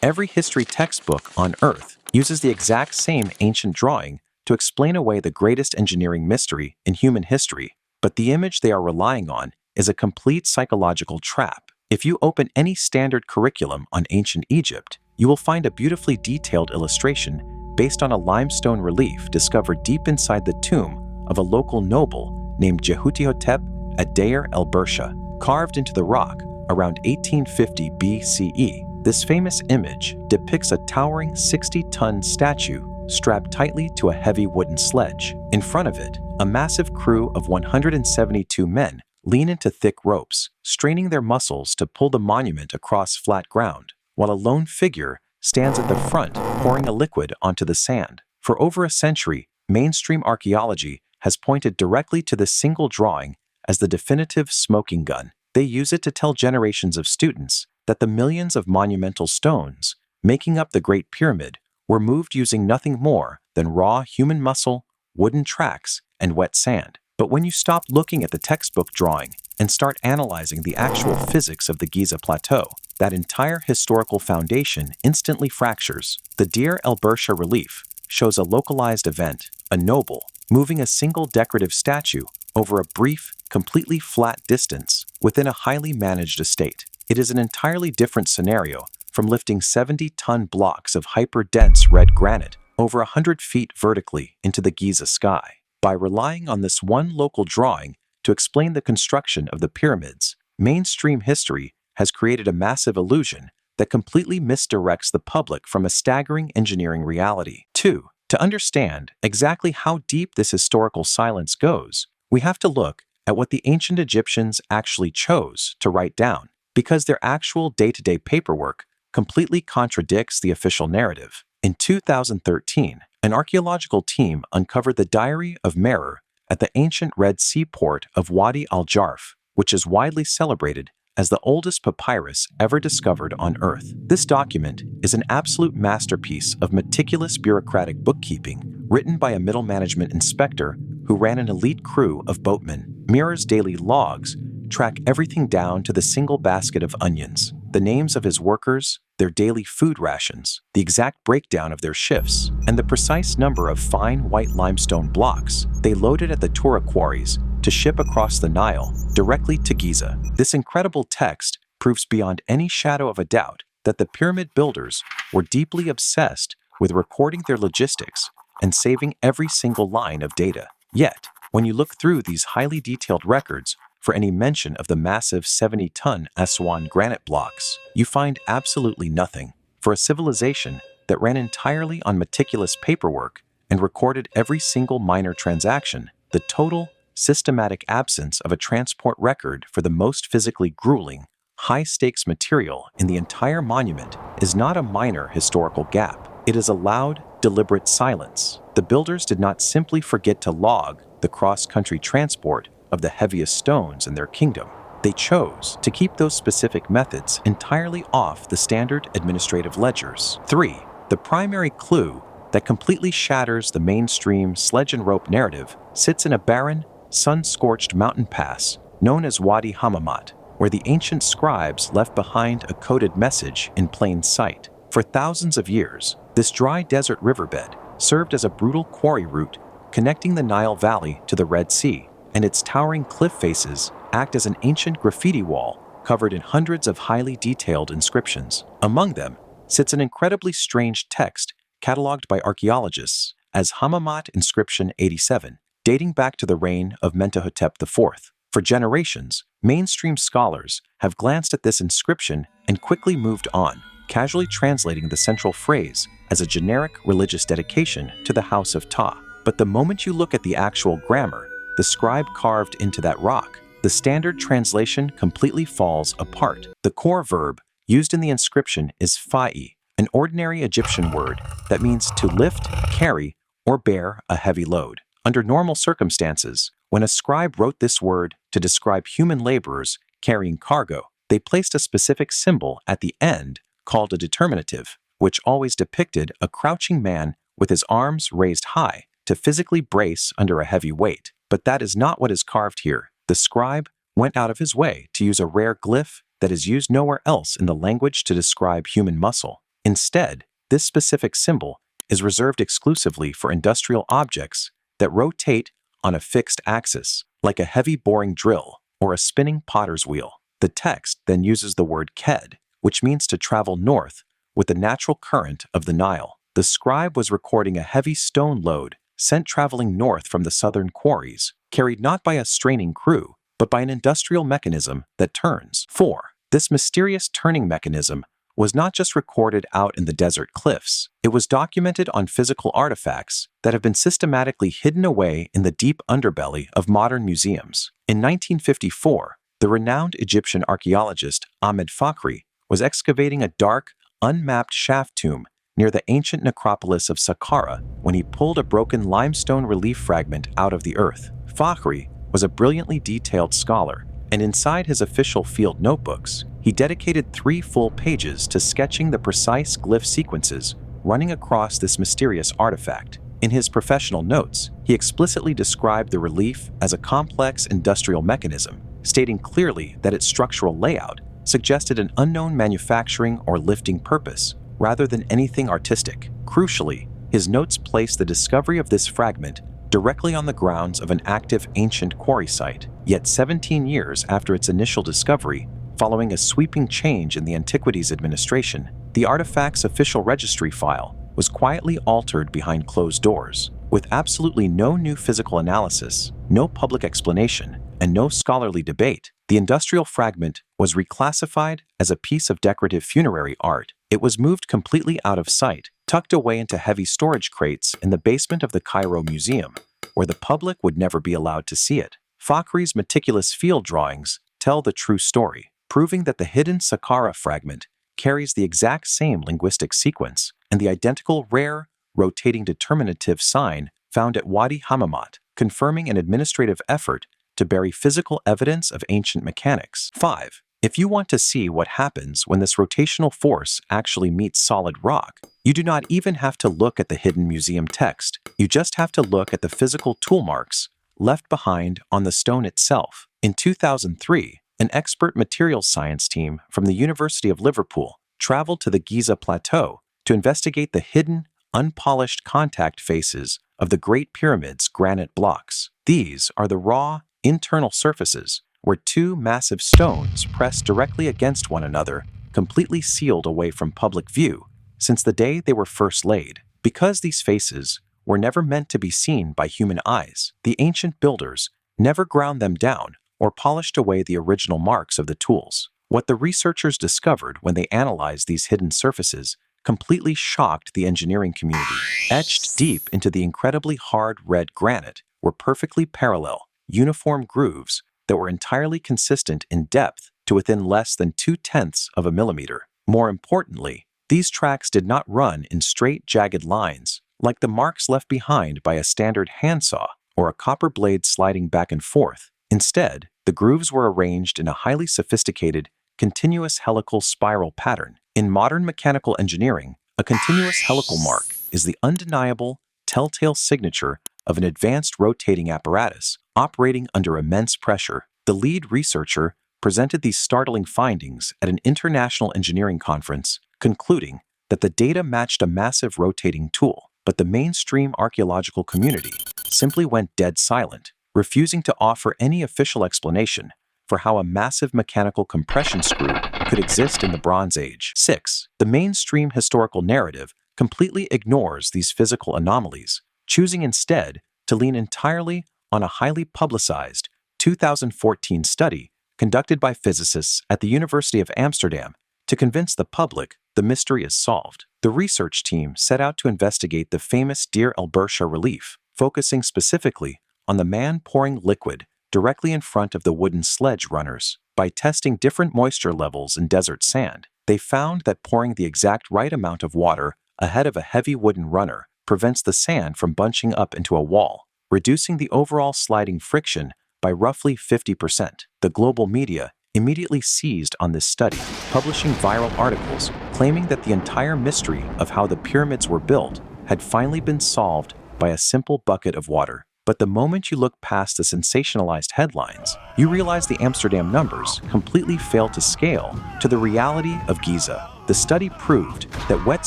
Every history textbook on Earth uses the exact same ancient drawing to explain away the greatest engineering mystery in human history, but the image they are relying on is a complete psychological trap. If you open any standard curriculum on ancient Egypt, you will find a beautifully detailed illustration based on a limestone relief discovered deep inside the tomb of a local noble named Jehutihotep at Deir el-Bersha, carved into the rock around 1850 BCE. This famous image depicts a towering 60-ton statue strapped tightly to a heavy wooden sledge. In front of it, a massive crew of 172 men lean into thick ropes, straining their muscles to pull the monument across flat ground, while a lone figure stands at the front pouring a liquid onto the sand. For over a century, mainstream archaeology has pointed directly to this single drawing as the definitive smoking gun. They use it to tell generations of students that the millions of monumental stones making up the Great Pyramid were moved using nothing more than raw human muscle, wooden tracks, and wet sand. But when you stop looking at the textbook drawing and start analyzing the actual physics of the Giza Plateau, that entire historical foundation instantly fractures. The Deir el-Bersha relief shows a localized event, a noble, moving a single decorative statue over a brief, completely flat distance within a highly managed estate. It is an entirely different scenario from lifting 70-ton blocks of hyper-dense red granite over 100 feet vertically into the Giza sky. By relying on this one local drawing to explain the construction of the pyramids, mainstream history has created a massive illusion that completely misdirects the public from a staggering engineering reality. 2. To understand exactly how deep this historical silence goes, we have to look at what the ancient Egyptians actually chose to write down, because their actual day-to-day paperwork completely contradicts the official narrative. In 2013, an archaeological team uncovered the Diary of Merer at the ancient Red Sea port of Wadi al-Jarf, which is widely celebrated as the oldest papyrus ever discovered on Earth. This document is an absolute masterpiece of meticulous bureaucratic bookkeeping written by a middle management inspector who ran an elite crew of boatmen. Merer's daily logs track everything down to the single basket of onions, the names of his workers, their daily food rations, the exact breakdown of their shifts, and the precise number of fine white limestone blocks they loaded at the Tura quarries to ship across the Nile directly to Giza. This incredible text proves beyond any shadow of a doubt that the pyramid builders were deeply obsessed with recording their logistics and saving every single line of data. Yet, when you look through these highly detailed records for any mention of the massive 70-ton Aswan granite blocks, you find absolutely nothing. For a civilization that ran entirely on meticulous paperwork and recorded every single minor transaction, the total systematic absence of a transport record for the most physically grueling, high-stakes material in the entire monument is not a minor historical gap. It is a loud, deliberate silence. The builders did not simply forget to log the cross-country transport of the heaviest stones in their kingdom. They chose to keep those specific methods entirely off the standard administrative ledgers. 3. The primary clue that completely shatters the mainstream sledge and rope narrative sits in a barren, sun-scorched mountain pass known as Wadi Hammamat, where the ancient scribes left behind a coded message in plain sight. For thousands of years, this dry desert riverbed served as a brutal quarry route connecting the Nile Valley to the Red Sea, and its towering cliff faces act as an ancient graffiti wall covered in hundreds of highly detailed inscriptions. Among them sits an incredibly strange text catalogued by archaeologists as Hammamat Inscription 87, dating back to the reign of Mentuhotep IV. For generations, mainstream scholars have glanced at this inscription and quickly moved on, casually translating the central phrase as a generic religious dedication to the House of Ptah. But the moment you look at the actual grammar, the scribe carved into that rock, the standard translation completely falls apart. The core verb used in the inscription is fa'i, an ordinary Egyptian word that means to lift, carry, or bear a heavy load. Under normal circumstances, when a scribe wrote this word to describe human laborers carrying cargo, they placed a specific symbol at the end called a determinative, which always depicted a crouching man with his arms raised high to physically brace under a heavy weight. But that is not what is carved here. The scribe went out of his way to use a rare glyph that is used nowhere else in the language to describe human muscle. Instead, this specific symbol is reserved exclusively for industrial objects that rotate on a fixed axis, like a heavy boring drill or a spinning potter's wheel. The text then uses the word ked, which means to travel north with the natural current of the Nile. The scribe was recording a heavy stone load sent traveling north from the southern quarries, carried not by a straining crew, but by an industrial mechanism that turns. 4. This mysterious turning mechanism was not just recorded out in the desert cliffs. It was documented on physical artifacts that have been systematically hidden away in the deep underbelly of modern museums. In 1954, the renowned Egyptian archaeologist Ahmed Fakhri was excavating a dark, unmapped shaft tomb near the ancient necropolis of Saqqara when he pulled a broken limestone relief fragment out of the earth. Fakhri was a brilliantly detailed scholar, and inside his official field notebooks, he dedicated 3 full pages to sketching the precise glyph sequences running across this mysterious artifact. In his professional notes, he explicitly described the relief as a complex industrial mechanism, stating clearly that its structural layout suggested an unknown manufacturing or lifting purpose rather than anything artistic. Crucially, his notes place the discovery of this fragment directly on the grounds of an active ancient quarry site. Yet 17 years after its initial discovery, following a sweeping change in the Antiquities Administration, the artifact's official registry file was quietly altered behind closed doors. With absolutely no new physical analysis, no public explanation, and no scholarly debate, the industrial fragment was reclassified as a piece of decorative funerary art. It was moved completely out of sight, tucked away into heavy storage crates in the basement of the Cairo Museum, where the public would never be allowed to see it. Fakhri's meticulous field drawings tell the true story, proving that the hidden Saqqara fragment carries the exact same linguistic sequence and the identical rare, rotating determinative sign found at Wadi Hammamat, confirming an administrative effort to bury physical evidence of ancient mechanics. 5. If you want to see what happens when this rotational force actually meets solid rock, you do not even have to look at the hidden museum text. You just have to look at the physical tool marks left behind on the stone itself. In 2003, an expert materials science team from the University of Liverpool traveled to the Giza plateau to investigate the hidden, unpolished contact faces of the Great Pyramid's granite blocks. These are the raw, internal surfaces where 2 massive stones pressed directly against one another, completely sealed away from public view since the day they were first laid. Because these faces were never meant to be seen by human eyes, the ancient builders never ground them down or polished away the original marks of the tools. What the researchers discovered when they analyzed these hidden surfaces completely shocked the engineering community. Etched deep into the incredibly hard red granite were perfectly parallel, uniform grooves that were entirely consistent in depth to within less than 0.2 of a millimeter. More importantly, these tracks did not run in straight, jagged lines like the marks left behind by a standard handsaw or a copper blade sliding back and forth. Instead, the grooves were arranged in a highly sophisticated, continuous helical spiral pattern. In modern mechanical engineering, a continuous helical mark is the undeniable, telltale signature of an advanced rotating apparatus operating under immense pressure. The lead researcher presented these startling findings at an international engineering conference, concluding that the data matched a massive rotating tool, but the mainstream archaeological community simply went dead silent, refusing to offer any official explanation for how a massive mechanical compression screw could exist in the Bronze Age. 6. The mainstream historical narrative completely ignores these physical anomalies, choosing instead to lean entirely on a highly publicized 2014 study conducted by physicists at the University of Amsterdam to convince the public the mystery is solved. The research team set out to investigate the famous Deir el-Bersha relief, focusing specifically on the man pouring liquid directly in front of the wooden sledge runners. By testing different moisture levels in desert sand, they found that pouring the exact right amount of water ahead of a heavy wooden runner prevents the sand from bunching up into a wall, reducing the overall sliding friction by roughly 50%. The global media immediately seized on this study, publishing viral articles claiming that the entire mystery of how the pyramids were built had finally been solved by a simple bucket of water. But the moment you look past the sensationalized headlines, you realize the Amsterdam numbers completely fail to scale to the reality of Giza. The study proved that wet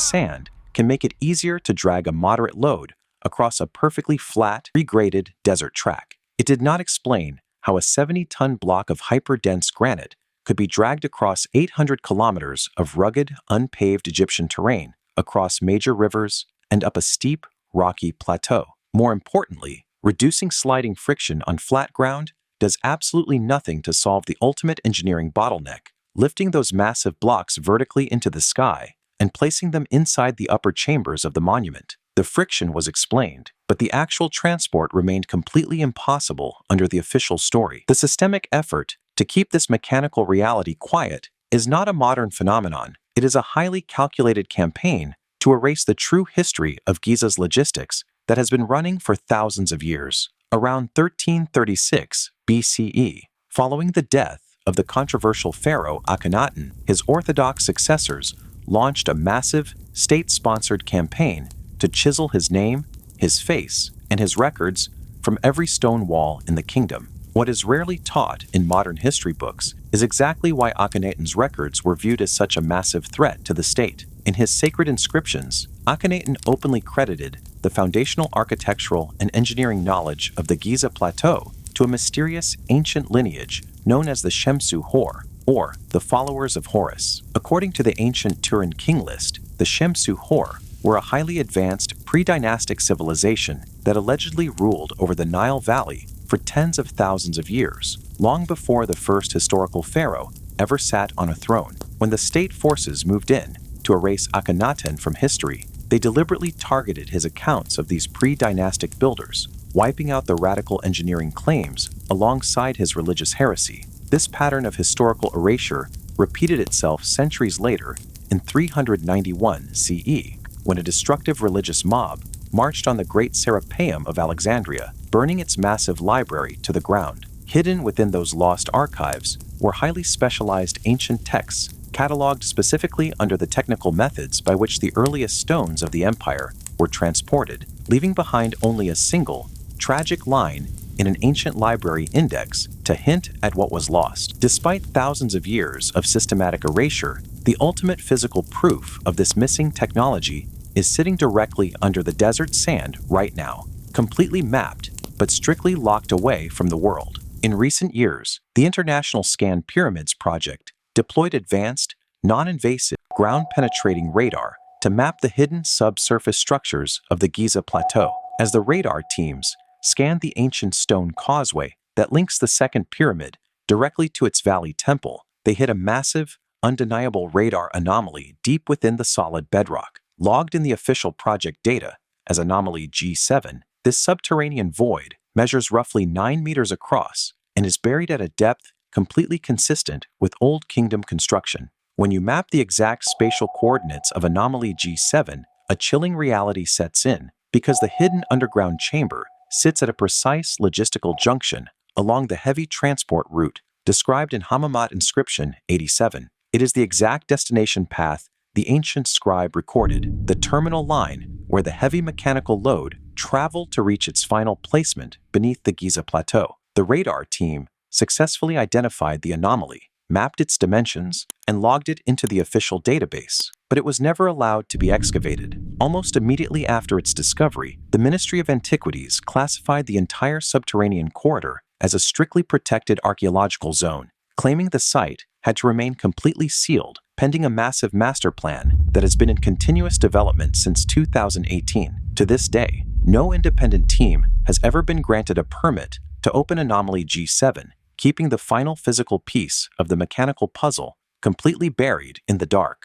sand can make it easier to drag a moderate load across a perfectly flat, regraded desert track. It did not explain how a 70-ton block of hyper-dense granite could be dragged across 800 kilometers of rugged, unpaved Egyptian terrain, across major rivers, and up a steep, rocky plateau. More importantly, reducing sliding friction on flat ground does absolutely nothing to solve the ultimate engineering bottleneck, lifting those massive blocks vertically into the sky and placing them inside the upper chambers of the monument. The friction was explained, but the actual transport remained completely impossible under the official story. The systemic effort to keep this mechanical reality quiet is not a modern phenomenon. It is a highly calculated campaign to erase the true history of Giza's logistics that has been running for thousands of years. Around 1336 BCE, following the death of the controversial pharaoh Akhenaten, his orthodox successors launched a massive, state-sponsored campaign to chisel his name, his face, and his records from every stone wall in the kingdom. What is rarely taught in modern history books is exactly why Akhenaten's records were viewed as such a massive threat to the state. In his sacred inscriptions, Akhenaten openly credited the foundational architectural and engineering knowledge of the Giza Plateau to a mysterious ancient lineage known as the Shemsu Hor, or the followers of Horus. According to the ancient Turan king list, the Shemsu Hor were a highly advanced pre-dynastic civilization that allegedly ruled over the Nile Valley for tens of thousands of years, long before the first historical pharaoh ever sat on a throne. When the state forces moved in to erase Akhenaten from history, they deliberately targeted his accounts of these pre-dynastic builders, wiping out the radical engineering claims alongside his religious heresy. This pattern of historical erasure repeated itself centuries later in 391 CE, when a destructive religious mob marched on the Great Serapeum of Alexandria, burning its massive library to the ground. Hidden within those lost archives were highly specialized ancient texts cataloged specifically under the technical methods by which the earliest stones of the empire were transported, leaving behind only a single, tragic line in an ancient library index to hint at what was lost. Despite thousands of years of systematic erasure, the ultimate physical proof of this missing technology is sitting directly under the desert sand right now, completely mapped but strictly locked away from the world. In recent years, the International Scan Pyramids project deployed advanced, non-invasive, ground-penetrating radar to map the hidden subsurface structures of the Giza Plateau. As the radar teams scanned the ancient stone causeway that links the second pyramid directly to its valley temple, they hit a massive, undeniable radar anomaly deep within the solid bedrock. Logged in the official project data as Anomaly G7, this subterranean void measures roughly 9 meters across and is buried at a depth completely consistent with Old Kingdom construction. When you map the exact spatial coordinates of Anomaly G7, a chilling reality sets in because the hidden underground chamber sits at a precise logistical junction along the heavy transport route described in Hammamat Inscription 87. It is the exact destination path the ancient scribe recorded, the terminal line where the heavy mechanical load traveled to reach its final placement beneath the Giza Plateau. The radar team successfully identified the anomaly, mapped its dimensions, and logged it into the official database, but it was never allowed to be excavated. Almost immediately after its discovery, the Ministry of Antiquities classified the entire subterranean corridor as a strictly protected archaeological zone, claiming the site had to remain completely sealed pending a massive master plan that has been in continuous development since 2018. To this day, no independent team has ever been granted a permit to open Anomaly G7, keeping the final physical piece of the mechanical puzzle completely buried in the dark.